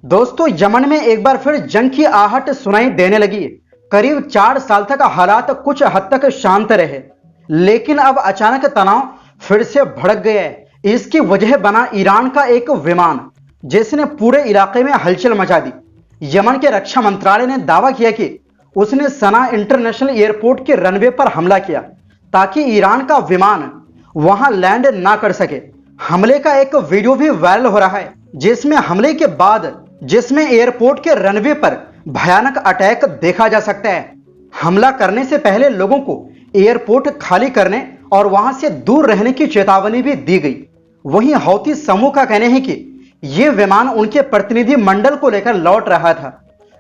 दोस्तों, यमन में एक बार फिर जंग की आहट सुनाई देने लगी। करीब 4 साल तक हालात कुछ हद तक शांत रहे, लेकिन अब अचानक तनाव फिर से भड़क गया है। इसकी वजह बना ईरान का एक विमान, जिसने पूरे इलाके में हलचल मचा दी। यमन के रक्षा मंत्रालय ने दावा किया कि उसने सना इंटरनेशनल एयरपोर्ट के रनवे पर हमला किया ताकि ईरान का विमान वहां लैंड ना कर सके। हमले का एक वीडियो भी वायरल हो रहा है, जिसमें हमले के बाद एयरपोर्ट के रनवे पर भयानक अटैक देखा जा सकता है। हमला करने से पहले लोगों को एयरपोर्ट खाली करने और वहां से दूर रहने की चेतावनी भी दी गई। वहीं हौती समूह का कहना है कि यह विमान उनके प्रतिनिधि मंडल को लेकर लौट रहा था,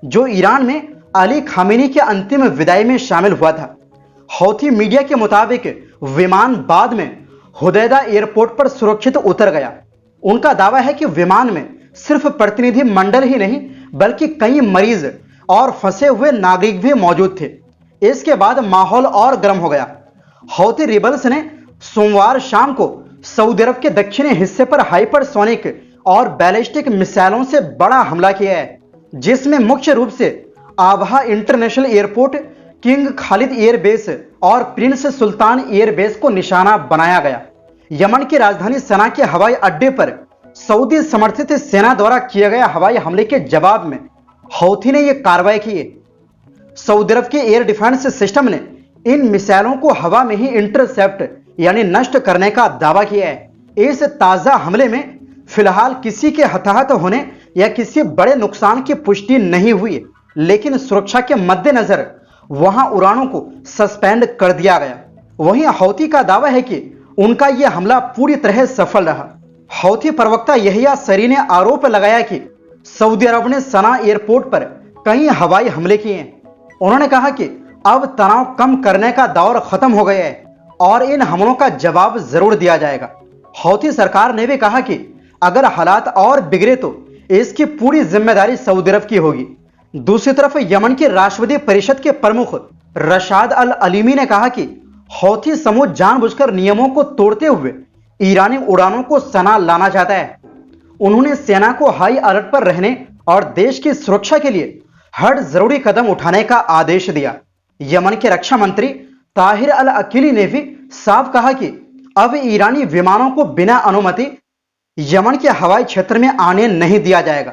जो ईरान में अली खामेनी के अंतिम विदाई में शामिल हुआ था। हौती मीडिया के मुताबिक विमान बाद में हुदैदा एयरपोर्ट पर सुरक्षित उतर गया। उनका दावा है कि विमान में सिर्फ प्रतिनिधि मंडल ही नहीं, बल्कि कई मरीज और फंसे हुए नागरिक भी मौजूद थे। इसके बाद माहौल और गर्म हो गया। हौती रिबल्स ने सोमवार शाम को सऊदी अरब के दक्षिणी हिस्से पर हाइपरसोनिक और बैलिस्टिक मिसाइलों से बड़ा हमला किया है, जिसमें मुख्य रूप से Abha international airport, king Khalid airbase और प्रिंस सुल्तान एयरबेस को निशाना बनाया गया। यमन की राजधानी सना के हवाई अड्डे पर सऊदी समर्थित सेना द्वारा किए गए हवाई हमले के जवाब में हौथी ने यह कार्रवाई की है। सऊदी अरब के एयर डिफेंस सिस्टम ने इन मिसाइलों को हवा में ही इंटरसेप्ट यानी नष्ट करने का दावा किया है। इस ताजा हमले में फिलहाल किसी के हताहत होने या किसी बड़े नुकसान की पुष्टि नहीं हुई, लेकिन सुरक्षा के मद्देनजर वहां उड़ानों को सस्पेंड कर दिया गया। वहीं हौती का दावा है कि उनका यह हमला पूरी तरह सफल रहा। हौती प्रवक्ता यहिया सरी ने आरोप लगाया कि सऊदी अरब ने सना एयरपोर्ट पर कई हवाई हमले किए हैं। उन्होंने कहा कि अब तनाव कम करने का दौर खत्म हो गया है और इन हमलों का जवाब जरूर दिया जाएगा। हौती सरकार ने भी कहा कि अगर हालात और बिगड़े तो इसकी पूरी जिम्मेदारी सऊदी अरब की होगी। दूसरी तरफ यमन की राष्ट्रवादी परिषद के प्रमुख रशाद अल अलीमी ने कहा कि हौती समूह जानबूझकर नियमों को तोड़ते हुए ईरानी उड़ानों को सना लाना चाहता है। उन्होंने सेना को हाई अलर्ट पर रहने और देश की सुरक्षा के लिए हर जरूरी कदम उठाने का आदेश दिया। यमन के रक्षा मंत्री ताहिर अल अकीली ने भी साफ कहा कि अब ईरानी विमानों को बिना अनुमति यमन के हवाई क्षेत्र में आने नहीं दिया जाएगा।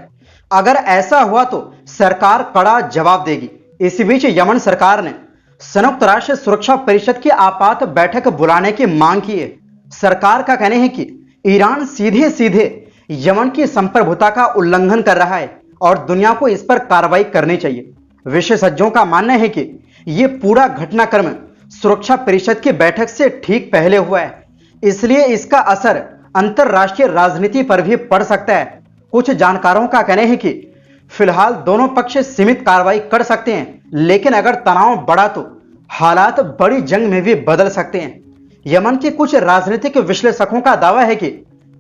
अगर ऐसा हुआ तो सरकार कड़ा जवाब देगी। इसी बीच यमन सरकार ने संयुक्त राष्ट्र सुरक्षा परिषद की आपात बैठक बुलाने की मांग की है। सरकार का कहना है कि ईरान सीधे सीधे यमन की संप्रभुता का उल्लंघन कर रहा है और दुनिया को इस पर कार्रवाई करनी चाहिए। विशेषज्ञों का मानना है कि यह पूरा घटनाक्रम सुरक्षा परिषद की बैठक से ठीक पहले हुआ है, इसलिए इसका असर अंतरराष्ट्रीय राजनीति पर भी पड़ सकता है। कुछ जानकारों का कहना है कि फिलहाल दोनों पक्ष सीमित कार्रवाई कर सकते हैं, लेकिन अगर तनाव बढ़ा तो हालात बड़ी जंग में भी बदल सकते हैं। यमन के कुछ राजनीतिक विश्लेषकों का दावा है कि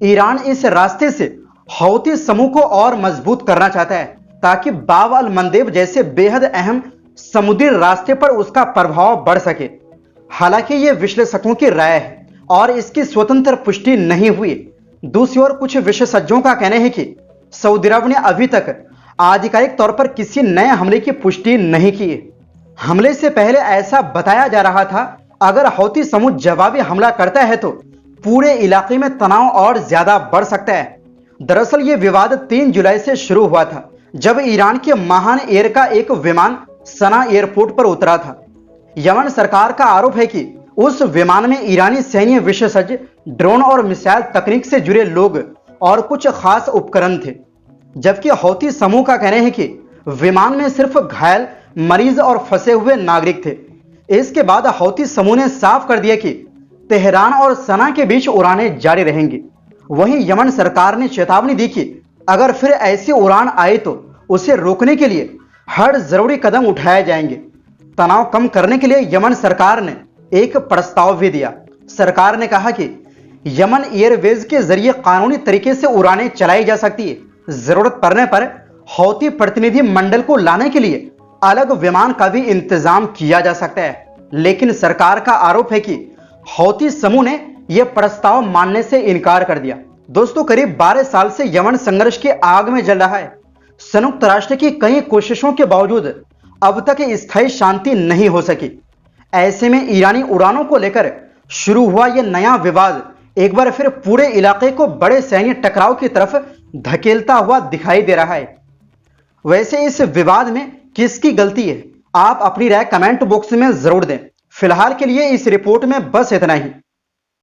ईरान इस रास्ते से हौती समूह को और मजबूत करना चाहता है, ताकि बाब अल मंदेब जैसे बेहद अहम समुद्री रास्ते पर उसका प्रभाव बढ़ सके। हालांकि ये विश्लेषकों की राय है और इसकी स्वतंत्र पुष्टि नहीं हुई। दूसरी ओर कुछ विशेषज्ञों का कहना है कि सऊदी अरब ने अभी तक आधिकारिक तौर पर किसी नए हमले की पुष्टि नहीं की है। हमले से पहले ऐसा बताया जा रहा था, अगर हौती समूह जवाबी हमला करता है तो पूरे इलाके में तनाव और ज्यादा बढ़ सकता है। दरअसल ये विवाद 3 जुलाई से शुरू हुआ था, जब ईरान के महान एयर का एक विमान सना एयरपोर्ट पर उतरा था। यमन सरकार का आरोप है कि उस विमान में ईरानी सैन्य विशेषज्ञ, ड्रोन और मिसाइल तकनीक से जुड़े लोग और कुछ खास उपकरण थे, जबकि हौती समूह का कहना है कि विमान में सिर्फ घायल, मरीज और फंसे हुए नागरिक थे। इसके बाद हौती समूह ने साफ कर दिया कि तेहरान और सना के बीच उड़ानें जारी रहेंगी। वहीं यमन सरकार ने चेतावनी दी कि अगर फिर ऐसी उड़ान आए तो उसे रोकने के लिए हर जरूरी कदम उठाए जाएंगे। तनाव कम करने के लिए यमन सरकार ने एक प्रस्ताव भी दिया। सरकार ने कहा कि यमन एयरवेज के जरिए कानूनी तरीके से उड़ानें चलाई जा सकती है। जरूरत पड़ने पर हौती प्रतिनिधि मंडल को लाने के लिए अलग विमान का भी इंतजाम किया जा सकता है, लेकिन सरकार का आरोप है कि हौती समूह ने यह प्रस्ताव मानने से इनकार कर दिया। दोस्तों, करीब 12 साल से यमन संघर्ष की आग में जल रहा है। संयुक्त राष्ट्र की कई कोशिशों के बावजूद अब तक स्थायी शांति नहीं हो सकी। ऐसे में ईरानी उड़ानों को लेकर शुरू हुआ यह नया विवाद एक बार फिर पूरे इलाके को बड़े सैन्य टकराव की तरफ धकेलता हुआ दिखाई दे रहा है। वैसे इस विवाद में किसकी गलती है, आप अपनी राय कमेंट बॉक्स में जरूर दें। फिलहाल के लिए इस रिपोर्ट में बस इतना ही।